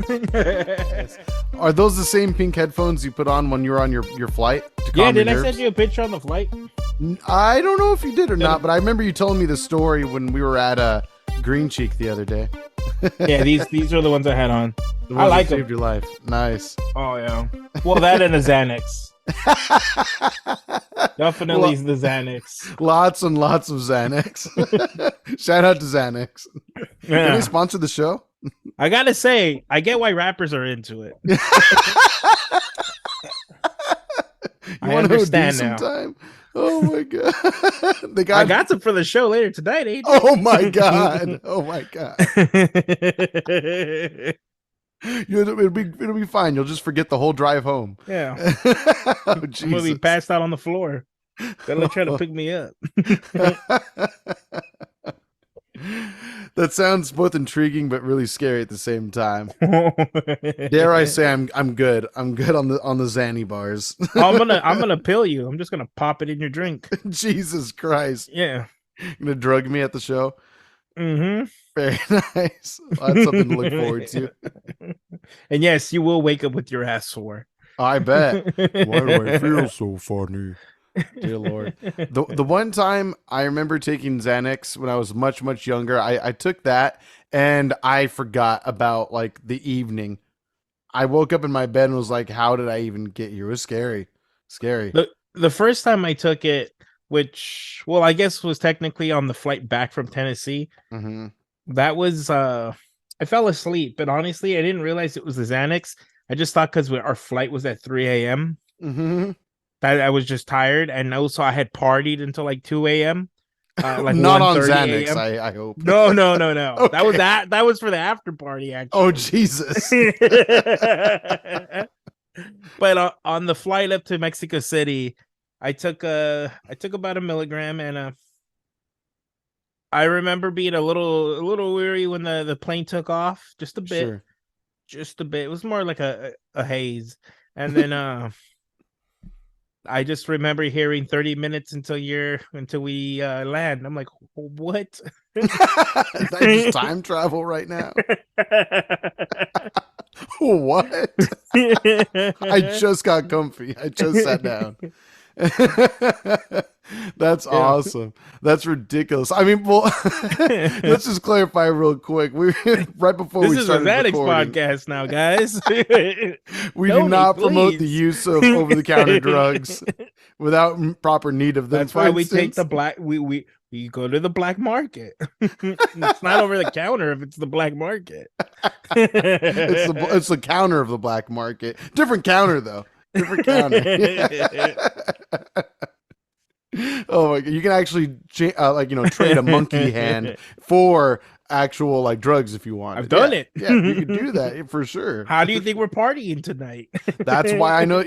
Yes. Are those the same pink headphones you put on when you were on your flight? Yeah, did I send you a picture on the flight? I don't know if you did or not, but I remember you telling me the story when we were at Green Cheek the other day. Yeah, these are the ones I had on. The ones I like that saved your life. Nice. Oh yeah. Well, that and the Xanax. Definitely the Xanax. Lots and lots of Xanax. Shout out to Xanax. Yeah. Can they sponsor the show? I gotta say, I get why rappers are into it. You want to understand sometime? Oh my god! I got some for the show later tonight, AJ. Oh my god! Oh my god! It'll be fine. You'll just forget the whole drive home. Yeah. Oh, I'm gonna be passed out on the floor. They'll try to pick me up. That sounds both intriguing but really scary at the same time. Dare I say I'm good. I'm good on the Xanny bars. I'm gonna pill you. I'm just gonna pop it in your drink. Jesus Christ. Yeah. You're gonna drug me at the show? Mm-hmm. Very nice. Well, that's something to look forward to. And yes, you will wake up with your ass sore. I bet. Why do I feel so funny? Dear Lord. The one time I remember taking Xanax when I was much, much younger, I took that and I forgot about like the evening. I woke up in my bed and was like, how did I even get here? It was scary. Scary. The first time I took it, which, well, I guess was technically on the flight back from Tennessee. Mm-hmm. That was, I fell asleep, but honestly, I didn't realize it was the Xanax. I just thought because our flight was at 3 a.m. Mm-hmm. that I was just tired, and also I had partied until like 2 a.m. Like not on Xanax, I hope. No. Okay. That was for the after party, actually. Oh Jesus. But on the flight up to Mexico City, I took about a milligram, and I remember being a little weary when the plane took off, just a bit. Sure. Just a bit. It was more like a haze. And then I just remember hearing 30 minutes until we land. I'm like, what? I just time travel right now. What? I just got comfy. I just sat down. That's awesome. That's ridiculous. I mean, well, let's just clarify real quick. We right before we started this is a Xanax recording, podcast now, guys. we do not promote the use of over-the-counter drugs without proper need of them. That's why we take the black. We go to the black market. It's not over the counter if it's the black market. It's the counter of the black market. Different counter though. Different counter. Oh my god! You can actually trade a monkey hand for actual like drugs if you want. I've done it. Yeah, you can do that for sure. How do you think we're partying tonight? That's why I know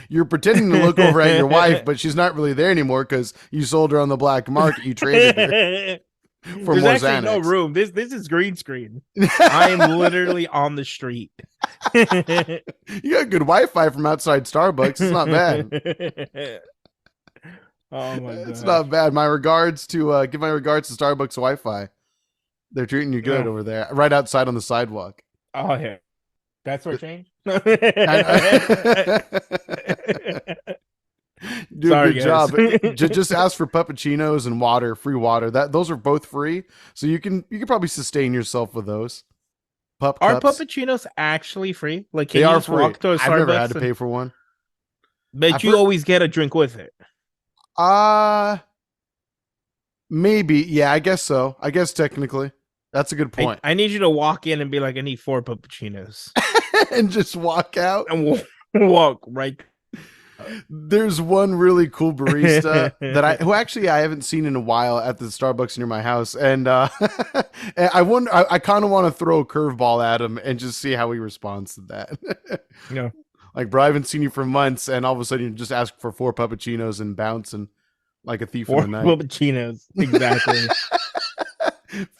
you're pretending to look over at your wife, but she's not really there anymore because you sold her on the black market. You traded her for There's more actually Xanax. no room. This is green screen. I am literally on the street. You got good Wi-Fi from outside Starbucks. It's not bad. Oh my god, it's not bad. My regards to give my regards to Starbucks Wi-Fi. They're treating you good over there, right outside on the sidewalk. Oh yeah, that's for change. Do a good job. Just ask for puppuccinos and water, free water. Those are both free, so you can probably sustain yourself with those. Are puppuccinos actually free? Like, can they you are just free. walk to a Starbucks? I've never had to pay for one, but you always get a drink with it. Maybe. Yeah, I guess so. I guess technically. That's a good point. I need you to walk in and be like, I need 4 puppuccinos. And just walk out. And walk right. There's one really cool barista who I haven't seen in a while at the Starbucks near my house. And and I kind of want to throw a curveball at him and just see how he responds to that. Yeah. Like, bro, I haven't seen you for months, and all of a sudden you just ask for 4 puppuccinos and bouncing like a thief in the night. 4 puppuccinos, exactly.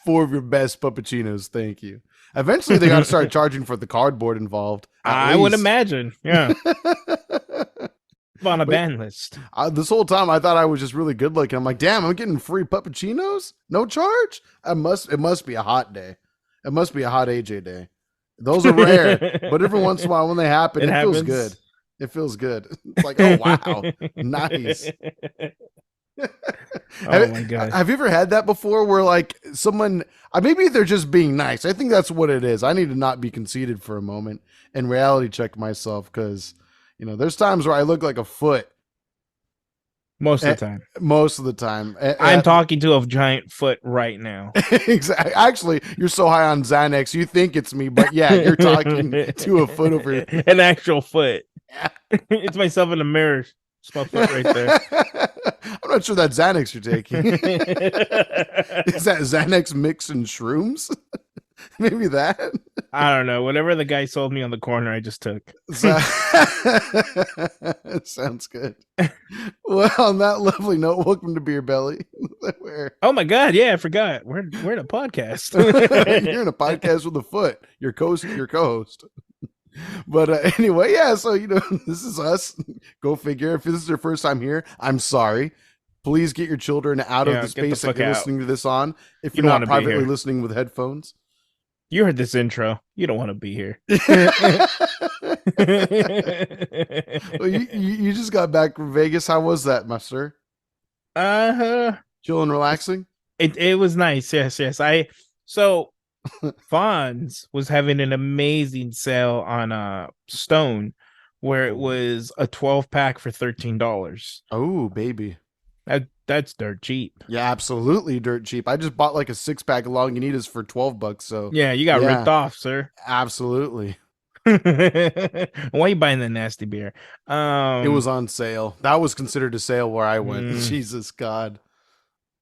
4 of your best puppuccinos, thank you. Eventually, they got to start charging for the cardboard involved. I would imagine, yeah. On a ban list. This whole time, I thought I was just really good looking. I'm like, damn, I'm getting free puppuccinos, no charge. It must be a hot day. It must be a hot AJ day. Those are rare, but every once in a while when they happen, It it feels good. happens. It feels good. It's like, oh wow, nice. Oh my god. Have you ever had that before where like someone maybe they're just being nice. I think that's what it is. I need to not be conceited for a moment and reality check myself because there's times where I look like a foot Most of the time. most of the time. I'm talking to a giant foot right now. Exactly. Actually, you're so high on Xanax, you think it's me, but yeah, you're talking to a foot over. An actual foot. It's myself in the mirror. It's my foot right there. I'm not sure that Xanax you're taking. Is that Xanax mixed in shrooms? Maybe that. I don't know. Whatever the guy sold me on the corner, I just took. Sounds good. Well, on that lovely note, welcome to Beer Belly. Oh my god, yeah, I forgot. We're in a podcast. You're in a podcast with a foot. Your co-host. But anyway, yeah. So this is us. Go figure. If this is your first time here, I'm sorry. Please get your children out of the space that you're listening to this on. If you're not privately listening with headphones. You heard this intro. You don't want to be here. Well, you just got back from Vegas. How was that, my sir? Chill and relaxing? It was nice. Yes. So Fonz was having an amazing sale on Stone where it was a 12-pack for $13. Oh, baby. That's dirt cheap. Yeah, absolutely dirt cheap. I just bought like a 6-pack of Lagunitas for $12. So yeah, you got ripped off, sir. Absolutely. Why are you buying the nasty beer? It was on sale. That was considered a sale where I went. Jesus God.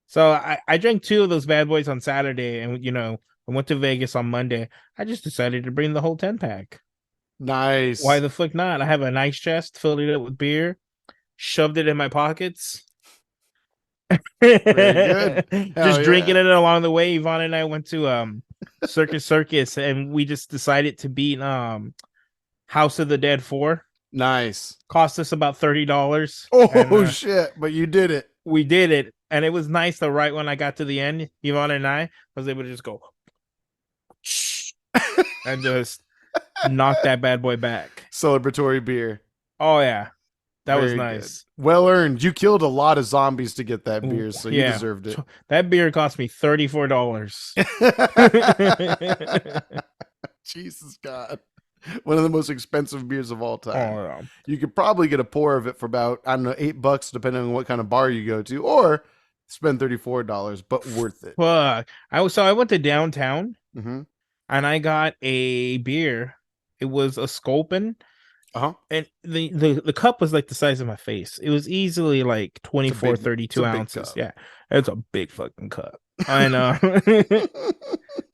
So I drank 2 of those bad boys on Saturday, and I went to Vegas on Monday. I just decided to bring the whole 10-pack. Nice. Why the fuck not? I have a nice chest, filled it up with beer, shoved it in my pockets. Very good. Just drinking it along the way. Yvonne and I went to Circus, and we just decided to beat House of the Dead 4. Nice. Cost us about $30. Oh shit! But you did it. We did it, and it was nice. Though, right when I got to the end, Yvonne and I was able to just go and just knock that bad boy back. Celebratory beer. Oh yeah. That was nice. Good. Well earned. You killed a lot of zombies to get that beer, so you deserved it. That beer cost me $34. Jesus God. One of the most expensive beers of all time. Oh, yeah. You could probably get a pour of it for about, I don't know, $8, depending on what kind of bar you go to, or spend $34, but worth it. Fuck. I went to downtown and I got a beer. It was a Sculpin. And the cup was like the size of my face. It was easily like 24, 32 ounces. Yeah, it's a big fucking cup. I know.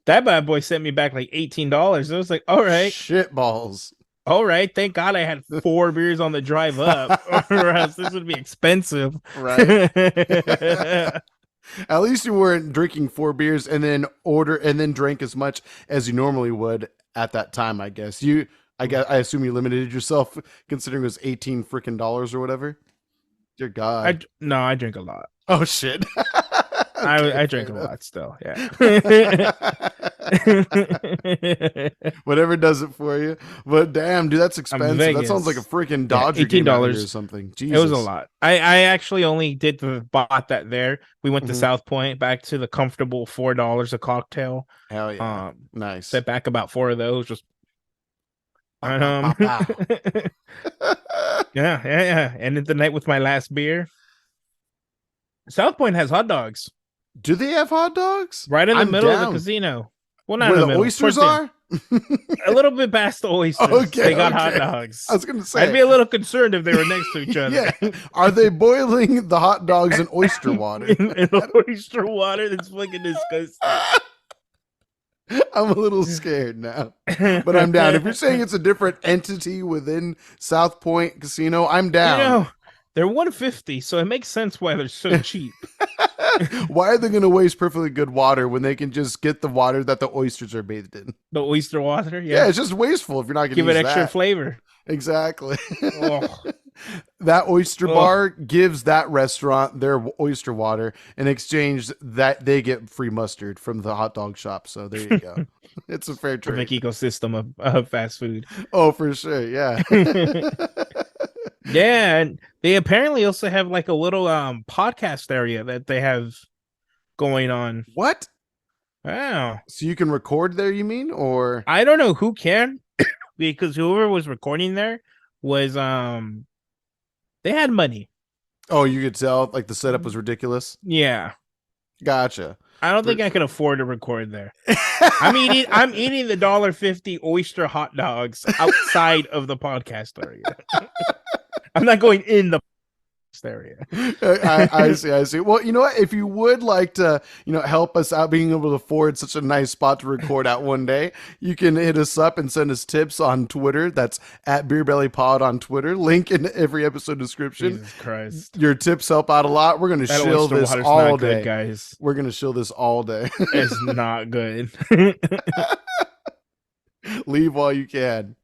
That bad boy sent me back like $18. I was like, all right. Shit balls. All right. Thank God I had 4 beers on the drive up, or else this would be expensive. Right. At least you weren't drinking 4 beers and then drank as much as you normally would at that time, I guess. I assume you limited yourself considering it was $18 freaking dollars or whatever. Dear God. I drink a lot. Oh shit. Okay, I drink a lot still. Yeah. Whatever does it for you. But damn, dude, that's expensive. That sounds like a freaking Dodger $18 or something. Jesus. It was a lot. I actually only bought that there. We went to South Point, back to the comfortable $4 a cocktail. Hell yeah. Nice. Set back about 4 of those. Just yeah. Ended the night with my last beer. South Point has hot dogs. Do they have hot dogs? Right in the middle of the casino. Well, not where in the middle. Oysters are? A little bit past the oysters. Okay, they got hot dogs. I was going to say. I'd be a little concerned if they were next to each other. Yeah. Are they boiling the hot dogs in oyster water? in oyster water? That's fucking disgusting. I'm a little scared now, but I'm down. If you're saying it's a different entity within South Point Casino, I'm down. They're $150, so it makes sense why they're so cheap. Why are they going to waste perfectly good water when they can just get the water that the oysters are bathed in? The oyster water? Yeah, it's just wasteful if you're not going to give it extra flavor. Exactly. That oyster bar gives that restaurant their oyster water in exchange that they get free mustard from the hot dog shop. So there you go. It's a fair perfect trade. ecosystem of fast food. Oh, for sure. Yeah. Yeah, and they apparently also have like a little podcast area that they have going on. What? Wow. So you can record there, you mean? Or I don't know who can because whoever was recording there was they had money. oh, you could tell like the setup was ridiculous. Yeah. Gotcha. I don't For think I sure. could afford to record there. I'm eating the $1.50 oyster hot dogs outside of the podcast area. I'm not going in the area. I see. I see. Well, you know what? If you would like to, help us out being able to afford such a nice spot to record out one day, you can hit us up and send us tips on Twitter. That's at BeerBellyPod on Twitter. Link in every episode description. Jesus Christ. Your tips help out a lot. We're going to That shill oyster this water's all not day. good, guys. We're going to shill this all day. It's not good. Leave while you can,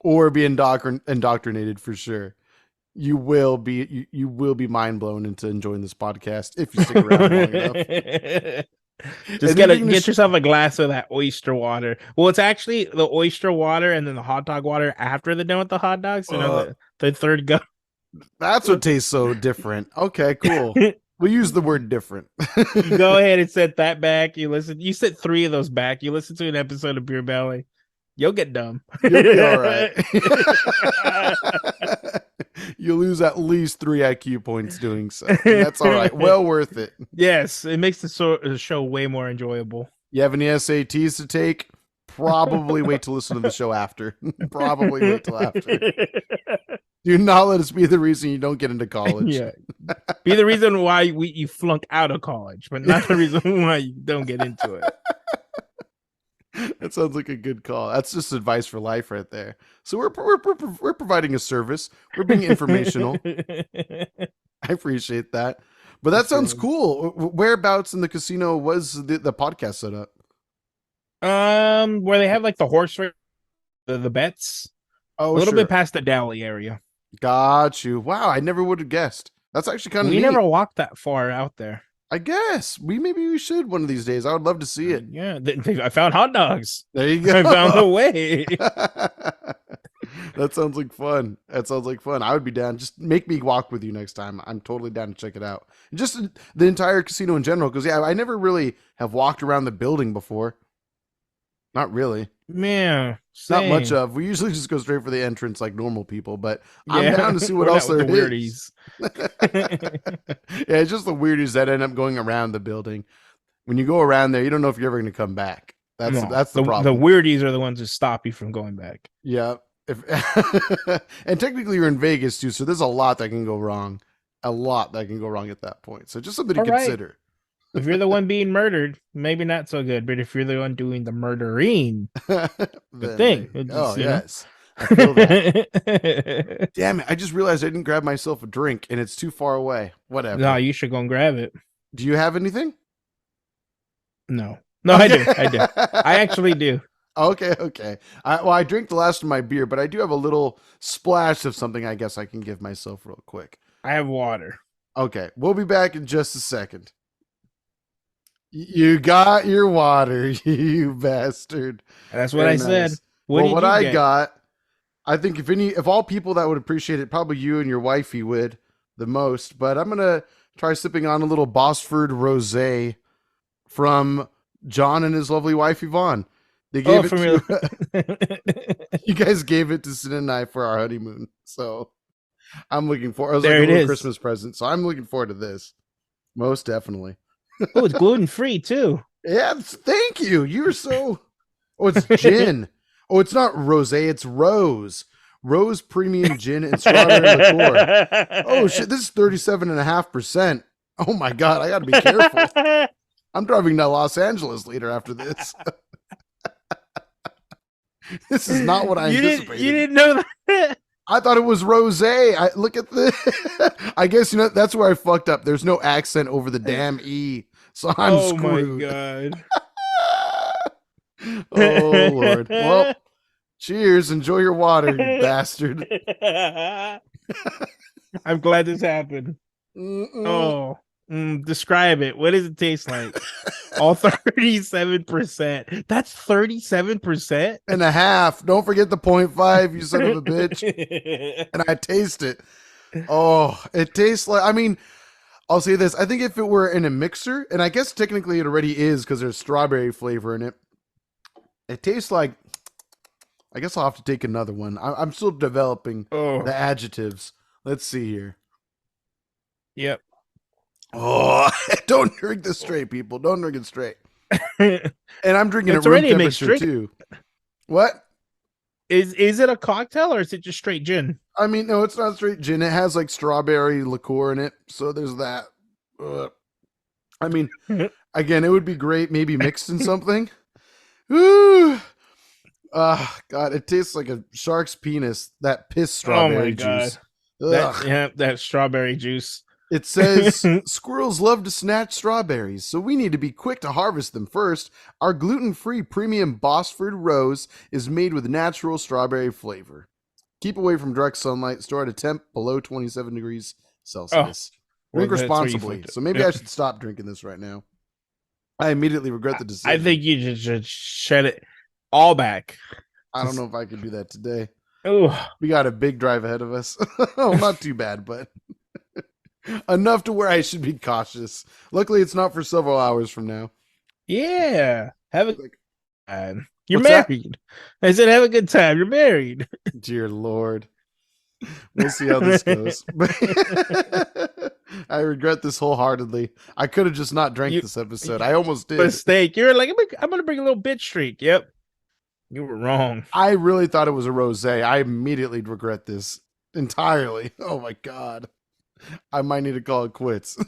or be indoctrinated for sure. You will be mind blown into enjoying this podcast if you stick around long enough. Just get yourself a glass of that oyster water. Well, it's actually the oyster water and then the hot dog water after they're done with the hot dogs. The third go. That's what tastes so different. Okay, cool. We use the word different. You go ahead and set that back. You set 3 of those back. You listen to an episode of Beer Belly. You'll get dumb. You'll be all right. You lose at least 3 IQ points doing so. And that's all right. Well worth it. Yes, it makes the show way more enjoyable. You have any SATs to take? Probably wait to listen to the show after. Probably wait till after. Do not let us be the reason you don't get into college. Yeah. Be the reason why you flunk out of college, but not the reason why you don't get into it. That sounds like a good call. That's just advice for life right there. So we're providing a service. We're being informational. I appreciate that. But that sounds cool. Whereabouts in the casino was the podcast set up? Where they have like the horse race, the bets. Oh, a little bit past the deli area. Got you. Wow, I never would have guessed. That's actually kind of neat. We never walked that far out there. I guess maybe we should one of these days. I would love to see it. Yeah, I found hot dogs. There you go. I found a way. That sounds like fun. I would be down. Just make me walk with you next time. I'm totally down to check it out. Just the entire casino in general, because I never really have walked around the building before. Not really. Man, not much of. We usually just go straight for the entrance like normal people, but I'm down to see what else there is. Yeah, it's just the weirdies that end up going around the building. When you go around there, you don't know if you're ever going to come back. That's the problem. The weirdies are the ones that stop you from going back. Yeah. And technically you're in Vegas too, so there's a lot that can go wrong. A lot that can go wrong at that point. So just something to consider. If you're the one being murdered, maybe not so good. But if you're the one doing the murdering, the thing. Yes. I feel that. Damn it. I just realized I didn't grab myself a drink and it's too far away. Whatever. No, you should go and grab it. Do you have anything? No. No, okay. I do. I actually do. Okay. I drank the last of my beer, but I do have a little splash of something I guess I can give myself real quick. I have water. Okay. We'll be back in just a second. You got your water, you bastard. That's what I said. What I got, I think if all people that would appreciate it, probably you and your wifey would the most. But I'm gonna try sipping on a little Bosford Rosé from John and his lovely wife Yvonne. They gave you guys gave it to Sin and I for our honeymoon, so I'm looking forward. It was like a little Christmas present, so I'm looking forward to this. Most definitely. Oh, it's gluten-free too. Yeah, thank you. You're so... Oh, it's gin. Oh, it's not rosé, it's rose. Rose premium gin and strawberry liqueur. Oh, shit, this is 37.5%. Oh, my God, I got to be careful. I'm driving to Los Angeles later after this. This is not what I anticipated. You didn't know that? I thought it was rosé. Look at the... I guess, that's where I fucked up. There's no accent over the damn E. So I'm screwed. Oh, my God. Oh, Lord. Well, cheers. Enjoy your water, you bastard. I'm glad this happened. Mm-mm. Oh. Describe it. What does it taste like? All 37%. That's 37%. and a half. Don't forget the point five, you son of a bitch. And I taste it. Oh, it tastes like, I mean, I'll say this. I think if it were in a mixer, and I guess technically it already is because there's strawberry flavor in it, it tastes like, I guess I'll have to take another one. I'm still developing Oh, the adjectives. Let's see here. yep. Oh, don't drink this straight, people. Don't drink it straight. And I'm drinking at It's room already a mixed temperature drink. too. What? Is it a cocktail or is it just straight gin? I mean, no, it's not straight gin. It has like strawberry liqueur in it, so there's that. Ugh. I mean, again, it would be great maybe mixed in something. Ooh. Ah, God, it tastes like a shark's penis. That piss Oh my strawberry god. juice. Ugh. That strawberry juice. It says squirrels love to snatch strawberries, so we need to be quick to harvest them first. Our gluten-free premium Bosford Rose is made with natural strawberry flavor. Keep away from direct sunlight. Store at a temp below 27 degrees Oh, Celsius. well, Drink that's where you responsibly. fucked it. So maybe I Yep. should stop drinking this right now. I immediately regret the I decision. think you should shut it all back. I don't know if I could do that today. Oh, We got a big drive ahead of us. Oh, not too bad, but enough to where I should be cautious. Luckily, it's not for several hours from now. yeah. Have a Like, time. You're what's that? married. I said, have a good time. You're married. Dear Lord. We'll see how this goes. I regret this wholeheartedly. I could have just not drank You this episode. I almost did. mistake. You're like, I'm gonna bring a little bitch streak. Yep. You were wrong. I really thought it was a rosé. I immediately regret this entirely. Oh my god. I might need to call it quits.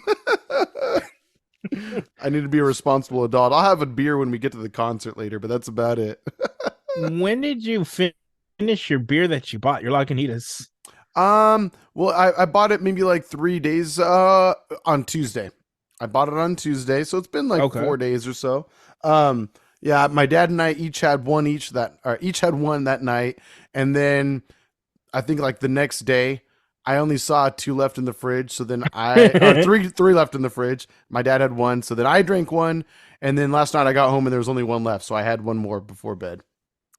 I need to be a responsible adult. I'll have a beer when we get to the concert later, but that's about it. When did you finish your beer that you bought? Your Lagunitas. Well, I bought it maybe like 3 days on Tuesday. I bought it on Tuesday, so it's been like Okay. 4 days or so. Yeah, my dad and I each had one each had one that night, and then I think like the next day I only saw two left in the fridge, so then or three left in the fridge. My dad had one, so then I drank one, and then last night I got home and there was only one left, so I had one more before bed.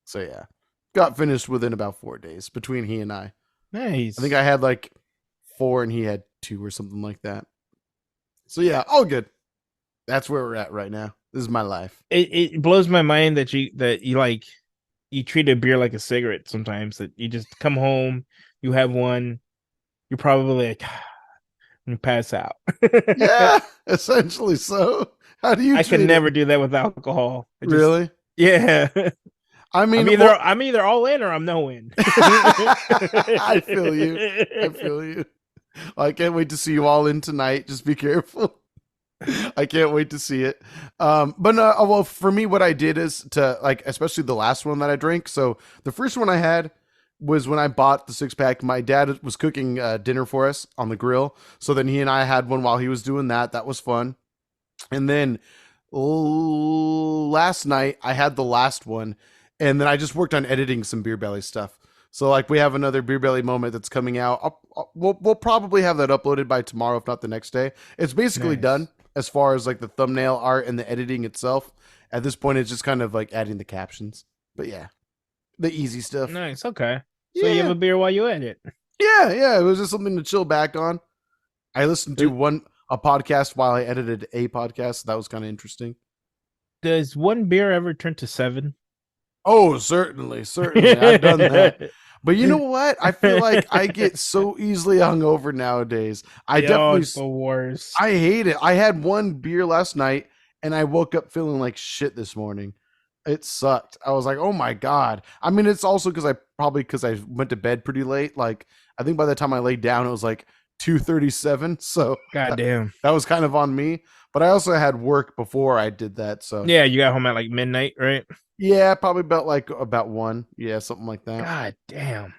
So yeah, got finished within about 4 days between he and I. I think Nice. I had like four and he had two or something like that. So yeah, all good. That's where we're at right now. This is my life. It blows my mind that you like you treat a beer like a cigarette sometimes. That you just come home, you have one, you're probably like you pass out. Yeah, essentially so. How do you I treat can never it? do that with alcohol. Really? Yeah. I mean, I'm either all in or I'm no in. I feel you. I feel you. I can't wait to see you all in tonight. Just be careful. I can't wait to see it. But no, well, for me, what I did is to like, especially the last one that I drank. So the first one I had was when I bought the 6 pack. My dad was cooking dinner for us on the grill. So then he and I had one while he was doing that. That was fun. And then last night I had the last one, and then I just worked on editing some Beer Belly stuff. So like we have another Beer Belly moment that's coming out. We'll probably have that uploaded by tomorrow, if not the next day. It's basically done Nice. as far as like the thumbnail art and the editing itself. At this point, it's just kind of like adding the captions. But yeah, the easy stuff. Nice. Okay. So you have Yeah, a beer while you edit. yeah. It was just something to chill back on. I listened to a podcast while I edited a podcast. So that was kind of interesting. Does one beer ever turn to seven? Oh, certainly. I've done that. But you know what? I feel like I get so easily hungover nowadays. I Yo, definitely, it's the worst. I hate it. I had one beer last night and I woke up feeling like shit this morning. It sucked. I was like, oh my God. I mean, it's also because I went to bed pretty late. Like, I think by the time I laid down, it was like 2:37. So God damn. that was kind of on me. But I also had work before I did that. So Yeah, you got home at like midnight, right? yeah, probably about one. Yeah, something like that. God damn.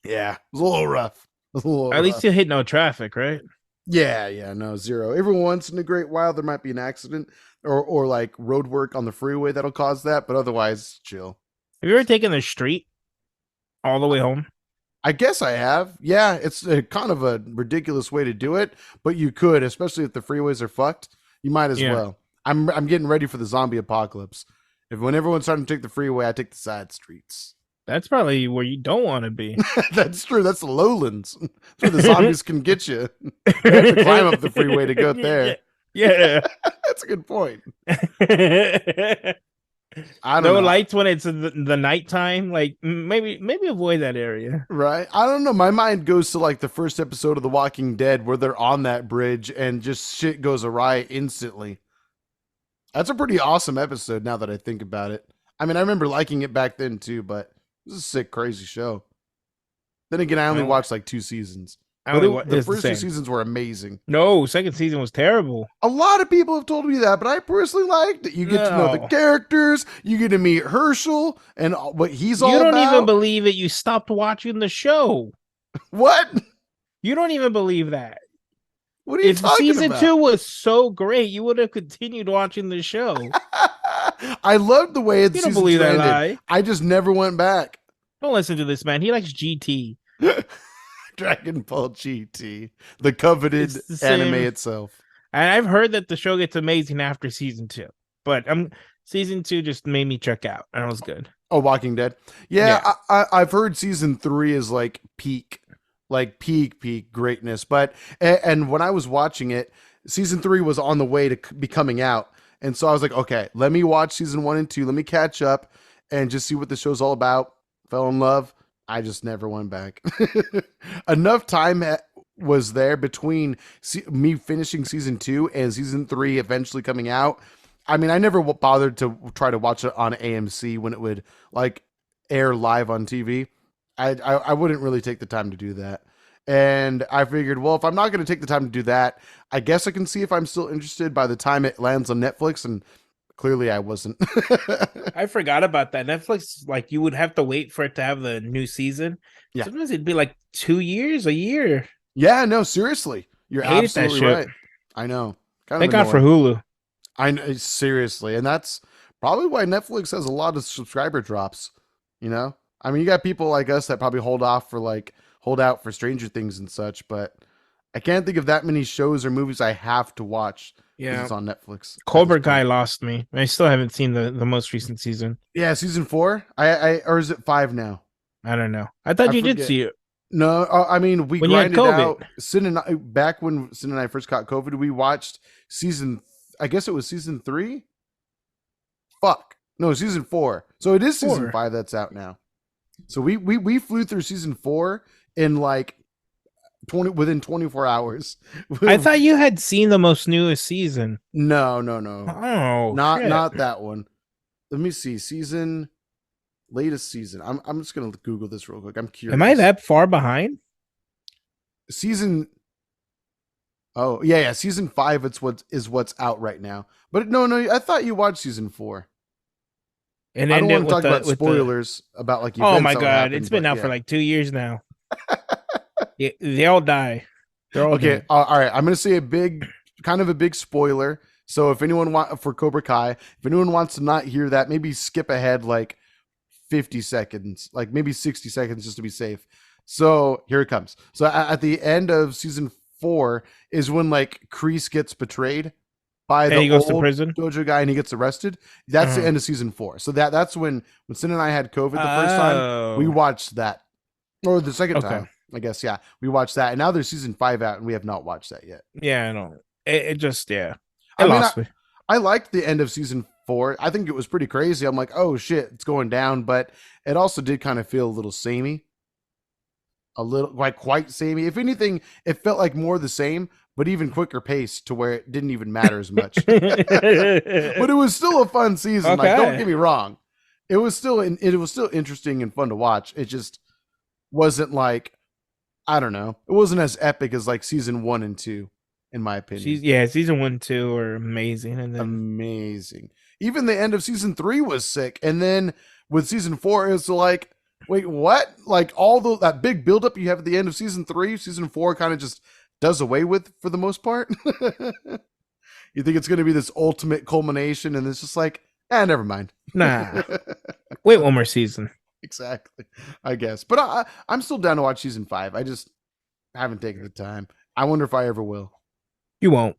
Yeah, it was a little rough. It was a little At least rough. you hit no traffic, right? Yeah, no, zero. Every once in a great while, there might be an accident or like road work on the freeway that'll cause that, but otherwise, chill. Have you ever taken the street all the way home? I guess I have. Yeah, it's a kind of a ridiculous way to do it, but you could, especially if the freeways are fucked. You might as Yeah, well. I'm getting ready for the zombie apocalypse. If when everyone's starting to take the freeway, I take the side streets. that's probably where you don't want to be. That's true. That's the lowlands. That's where the zombies can get you. They have to climb up the freeway to go Yeah. there. Yeah. That's a good point. I don't No know. lights when it's the nighttime. Like maybe avoid that area. Right? I don't know. My mind goes to like the first episode of The Walking Dead where they're on that bridge and just shit goes awry instantly. That's a pretty awesome episode now that I think about it. I mean, I remember liking it back then too, but this is a sick, crazy show. Then again, I I only only, watched like 2 seasons, I but only wa- the it's the first two same. seasons were amazing. No, second season was terrible. A lot of people have told me that, but I personally liked it. You get to know the No. characters, you get to meet Herschel and what he's You all don't even about. believe it. You stopped watching the show. What? You don't even believe that. What are you If talking season about? 2 was so great, you would have continued watching the show. I loved the way You don't season believe two that ended. lie. I just never went back. Don't listen to this man. He likes GT. Dragon Ball GT, the coveted It's the anime same. itself. And I've heard that the show gets amazing after season 2. But season 2 just made me check out. And it was good. Oh, Walking Dead. Yeah, I've heard season 3 is like peak greatness. But and when I was watching it, season 3 was on the way to be coming out, and so I was like, okay, let me watch season 1 and 2. Let me catch up and just see what the show's all about. Fell in love. I just never went back. Enough time was there between me finishing season 2 and season 3 eventually coming out. I mean, I never bothered to try to watch it on AMC when it would like air live on TV. I wouldn't really take the time to do that. And I figured, well, if I'm not going to take the time to do that, I guess I can see if I'm still interested by the time it lands on Netflix. And clearly I wasn't. I forgot about that. Netflix, like, you would have to wait for it to have the new season. Yeah. Sometimes it'd be like 2 years, a year. Yeah, no, seriously. You're I hated that absolutely shit. right. I know. Kind Thank of God for annoying. Hulu. I know, seriously. And that's probably why Netflix has a lot of subscriber drops, you know? I mean, you got people like us that probably hold out for Stranger Things and such, but I can't think of that many shows or movies I have to watch because Yeah. it's on Netflix. Cobra Kai lost me. I still haven't seen the most recent season. Yeah, season 4. I or is it 5 now? I don't know. I thought I you did forget. see it. No, I mean we When you had grinded COVID. out. Sin and I, back when Sin and I first got COVID, we watched season. I guess it was season 3. Fuck, no, season 4. So it is season 4. 5 that's out now. So we flew through season 4 in like within 24 hours. I thought you had seen the most newest season. no, Oh, not that one. Let me see latest season. I'm just gonna Google this real quick. I'm curious. Am I that far behind? Season? Oh yeah, season 5. It's what's out right now. But no, I thought you watched season 4. And I don't then want to talk about spoilers about like events. Oh my that god, happened, it's been but out yeah. for like 2 years now. They all die. They're all Okay, dead. all right. I'm gonna say kind of a big spoiler. So if anyone for Cobra Kai, if anyone wants to not hear that, maybe skip ahead like 50 seconds, like maybe 60 seconds just to be safe. So here it comes. So at the end of season 4 is when like Kreese gets betrayed by And the he goes to old prison. dojo guy and he gets arrested. That's the Uh-huh. end of season 4. So that's when Sin and I had COVID the first time. We Oh. watched that, or the second Okay. time, I guess. Yeah, we watched that, and now there's season 5 out, and we have not watched that yet. Yeah, I know. It just It I mean, lost me. I liked the end of season 4. I think it was pretty crazy. I'm like, oh shit, it's going down, but it also did kind of feel a little samey, a little like quite samey. If anything, it felt like more the same, but even quicker pace to where it didn't even matter as much. But it was still a fun season. Like, don't Okay. get me wrong, it was still interesting and fun to watch. It just wasn't like, I don't know, it wasn't as epic as like season 1 and 2, in my opinion. Season 1, 2 are amazing, and then Amazing. Even the end of season 3 was sick, and then with season 4, it's like, wait, what? Like that big buildup you have at the end of season 3, season 4 kind of just does away with for the most part. You think it's going to be this ultimate culmination, and it's just like, never mind. nah. Wait one more season. Exactly. I guess. But I'm still down to watch season 5. I just haven't taken the time. I wonder if I ever will. You won't.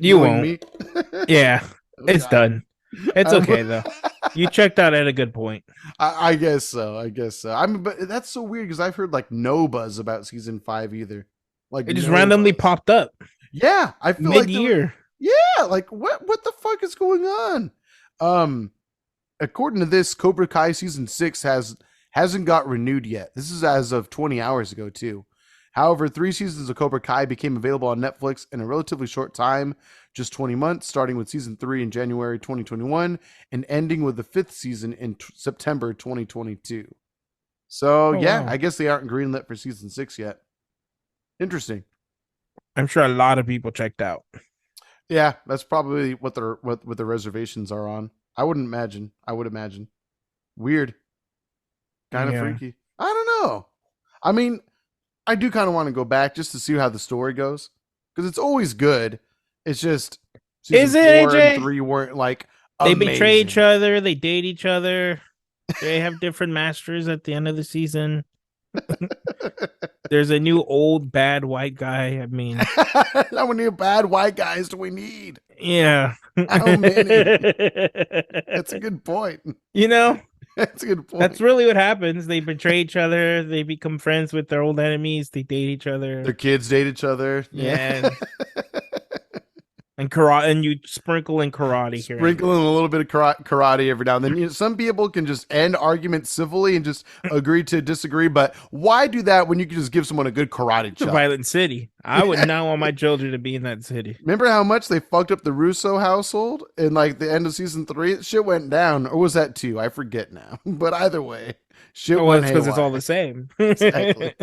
You Knowing won't. me. Yeah, Oh it's God. done. It's Um, okay though. You checked out at a good point. I guess so. I guess so. I mean, but that's so weird because I've heard like no buzz about season 5 either. Like It just no randomly buzz. popped up Yeah, I feel like there were. mid-year. Yeah, like what the fuck is going on? Um, According to this, Cobra Kai season 6 hasn't got renewed yet. This is as of 20 hours ago too. However, 3 seasons of Cobra Kai became available on Netflix in a relatively short time, just 20 months, starting with season 3 in January 2021 and ending with the 5th season in September 2022. So, Oh yeah, wow. I guess they aren't greenlit for season 6 yet. Interesting. I'm sure a lot of people checked out. Yeah, that's probably what the reservations are on. I wouldn't imagine. I would imagine. Weird. Kind of Yeah. freaky. I don't know. I mean, I do kind of want to go back just to see how the story goes because it's always good. It's just season Is it 4 and AJ? 3 weren't like They betray each amazing. other, they date each other, they have different masters at the end of the season. There's a new old bad white guy. I mean, How many bad white guys do we need? yeah. How many? That's a good point. You know, That's a good that's point. really what happens. They betray each other, they become friends with their old enemies, they date each Their other. kids date each other. Yeah. Yeah. And karate, and you sprinkle in karate here and Sprinkle in a little bit of karate every now and then. You know, some people can just end arguments civilly and just agree to disagree, but why do that when you can just give someone a good karate it's a chop? violent city. I would not want my children to be in that city. Remember how much they fucked up the Russo household in like the end of season 3? Shit went down, or was that 2? I forget now. But either way, shit Oh, well, went it's because it's all haywire. the same. Exactly.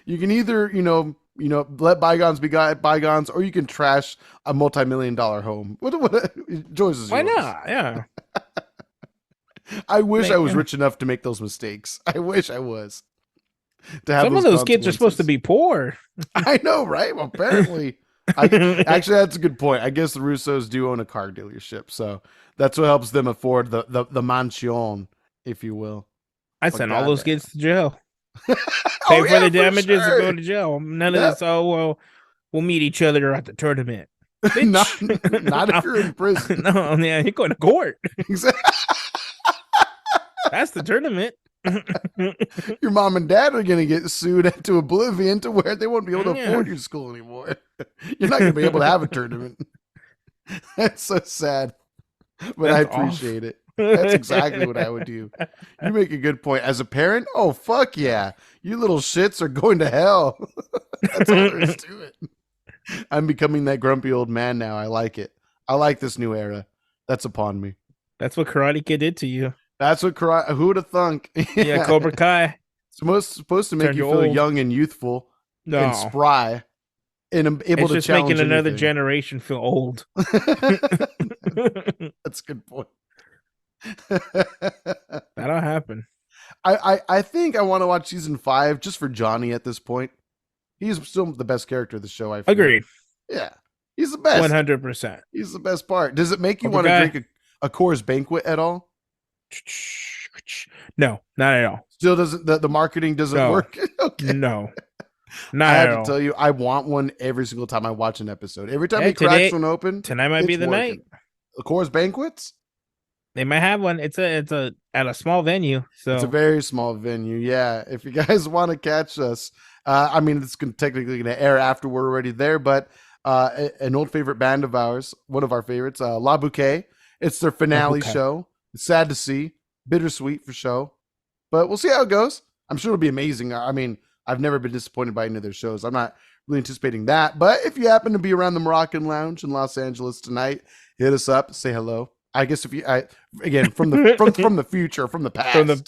You can either, let bygones be bygones, or you can trash a multi-million-dollar home. What choice is Why yours? not? Yeah. I wish I was Man, rich enough to make those mistakes. I wish I was to have some of those those kids are supposed to consequences. be poor. I know, right? Well, apparently, actually that's a good point. I guess the Russos do own a car dealership, so that's what helps them afford the mansion, if you will. I But sent all those goddamn, kids to jail. oh Pay for yeah, the for damages and go sure. to jail. None of Yep. this. Oh well, we'll meet each other at the tournament, not bitch. not if you're in prison. No, yeah, you're going to court. Exactly. That's the tournament. Your mom and dad are going to get sued into oblivion to where they won't be able to Yeah. afford your school anymore. You're not going to be able to have a tournament. That's so sad, but I That's off. appreciate it. That's exactly what I would do. You make a good point. As a parent, oh, fuck yeah. You little shits are going to hell. That's all there is to it. I'm becoming that grumpy old man now. I like it. I like this new era that's upon me. That's what Karate Kid did to you. That's what who would have thunk? Yeah, Yeah. Cobra Kai It's supposed to make turned you you feel old. young and youthful and No, spry and able it's to just making challenge another anything. generation feel old. That's a good point. That'll happen. I think I want to watch season 5 just for Johnny at this point. He's still the best character of the show, I feel. Agreed. Yeah. He's the best. 100%. He's the best part. Does it make you Cobra want to Kai. drink a Coors Banquet at all? No, not at all. Still doesn't the marketing doesn't No. work? Okay. No, I not have at to all. tell you, I want one every single time I watch an episode. Every time Hey, he cracks today, one open, tonight might be it's the working. night. The Coors Banquets? They might have one. It's a at a small venue. It's a So very small venue. Yeah. If you guys want to catch us, I mean, it's technically going to air after we're already there, but an old favorite band of ours, one of our favorites, La Bouquet. It's their finale okay. show. It's sad to see, bittersweet for show, but we'll see how it goes. I'm sure it'll be amazing. I mean, I've never been disappointed by any of their shows. I'm not really anticipating that, but if you happen to be around the Moroccan Lounge in Los Angeles tonight, hit us up, say hello. I guess if you, again, from the from the future, from the past, From the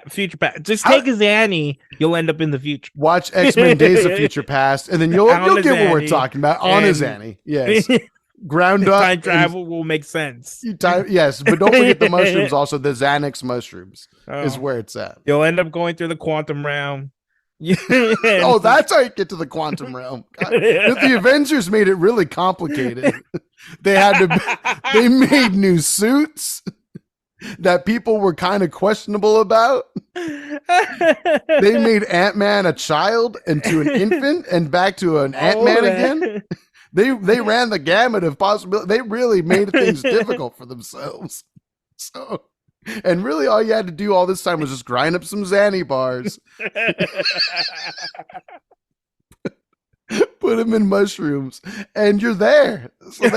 future past, just take a Zanny. You'll end up in the future. watch X-Men Days of Future Past, and then you'll get what we're talking about on his Annie. Yes, ground up. Time travel will make sense. Yes, but don't forget the mushrooms. Also, the Xanax mushrooms is where it's at. You'll end up going through the quantum realm. Oh, that's how you get to the quantum realm. God, the Avengers made it really complicated. They had to. They made new suits. that people were kind of questionable about. They made Ant-Man a child into an infant and back to an Ant-Man again. They ran the gamut of possibilities. They really made things difficult for themselves. So, and really all you had to do all this time was just grind up some Xanny bars, put them in mushrooms, and you're there. So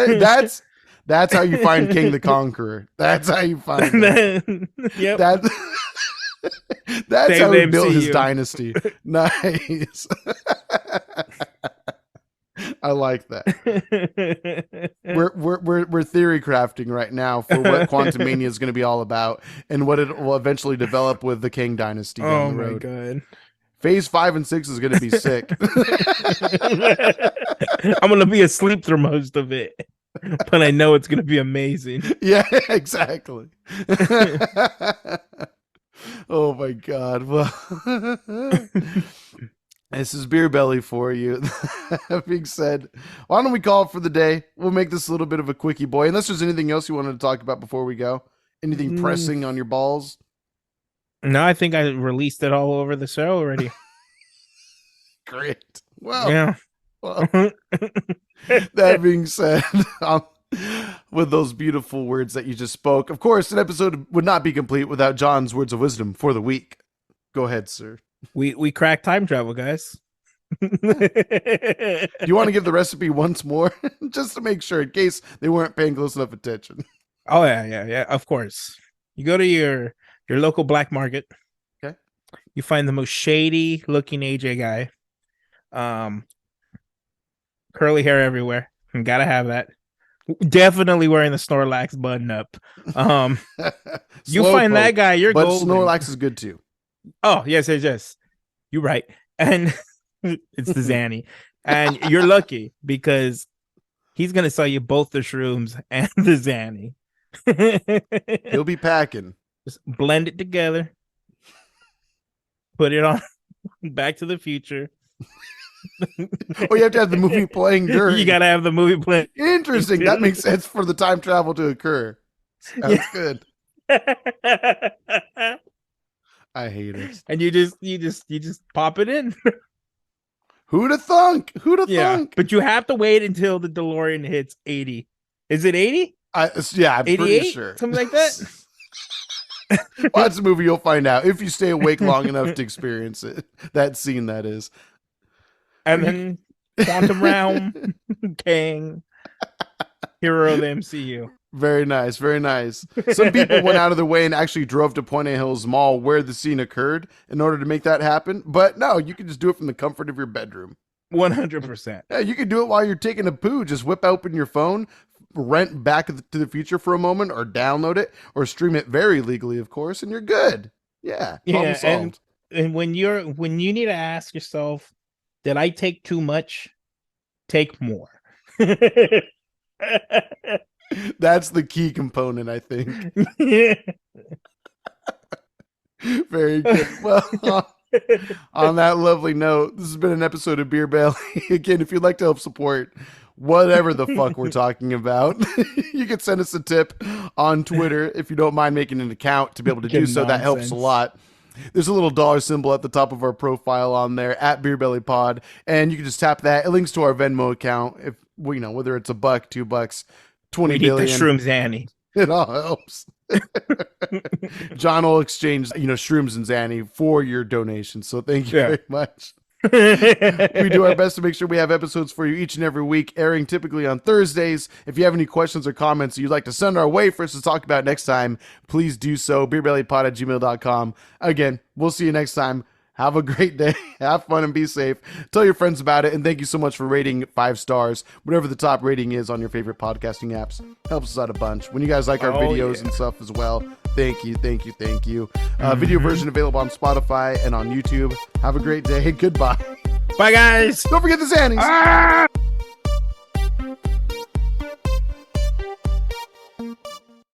that's how you find King the Conqueror. That's how you find him. Yep. That's how he built his dynasty. Nice. I like that. We're theory crafting right now for what Quantumania is going to be all about and what it will eventually develop with the King dynasty down the road. Oh my god. Phase 5 and 6 is going to be sick. I'm going to be asleep through most of it, but I know it's going to be amazing. Yeah, exactly. Oh my god. Well, this is Beer Belly for you. That being said, why don't we call it for the day? We'll make this a little bit of a quickie, boy. Unless there's anything else you wanted to talk about before we go. Anything pressing on your balls? No, I think I released it all over the show already. Great. Well, yeah. Well, that being said, with those beautiful words that you just spoke, of course, an episode would not be complete without John's words of wisdom for the week. Go ahead, sir. We cracked time travel, guys. Do you want to give the recipe once more, just to make sure, in case they weren't paying close enough attention? Oh yeah. Of course. You go to your local black market. Okay. You find the most shady looking AJ guy. Curly hair everywhere. You gotta have that. Definitely wearing the Snorlax button up. You find that guy, you're golden. But Snorlax is good too. Oh, yes. You're right. And it's the Xanny. And you're lucky because he's going to sell you both the shrooms and the Xanny. He'll be packing. Just blend it together. Put it on Back to the Future. Oh, you have to have the movie playing during. You got to have the movie playing. Interesting. That makes sense for the time travel to occur. Sounds good. I hate it. And you just pop it in. Who'da thunk? Thunk? But you have to wait until the DeLorean hits 80. Is it 80? Yeah, I'm pretty sure. Something like that. Watch the movie, you'll find out if you stay awake long enough to experience it. That scene, that is. And then Quantum Realm, Kang, hero of the MCU. Very nice, very nice. Some people went out of their way and actually drove to Point Hills Mall where the scene occurred in order to make that happen. But no, you can just do it from the comfort of your bedroom. 100%. Yeah, you can do it while you're taking a poo. Just whip open your phone, rent Back to the Future for a moment, or download it, or stream it very legally, of course, and you're good. Yeah, problem solved. And when you need to ask yourself, did I take too much? Take more. That's the key component, I think. Very good. Well, on that lovely note, this has been an episode of Beer Belly. Again, if you'd like to help support whatever the fuck we're talking about, you can send us a tip on Twitter if you don't mind making an account to be able to do so. That helps a lot. There's a little dollar symbol at the top of our profile on there at BeerBellyPod, and you can just tap that. It links to our Venmo account. If whether it's $1, $2, 20 billion. The shrooms, Xanny. It all helps. John will exchange, shrooms and Xanny for your donation. So thank you very much. We do our best to make sure we have episodes for you each and every week, airing typically on Thursdays. If you have any questions or comments you'd like to send our way for us to talk about next time, please do so. BeerBellyPod@gmail.com. Again, we'll see you next time. Have a great day. Have fun and be safe. Tell your friends about it. And thank you so much for rating 5 stars, whatever the top rating is on your favorite podcasting apps. Helps us out a bunch. When you guys like our videos and stuff as well, thank you. Video version available on Spotify and on YouTube. Have a great day. Goodbye. Bye, guys. Don't forget the Xannies.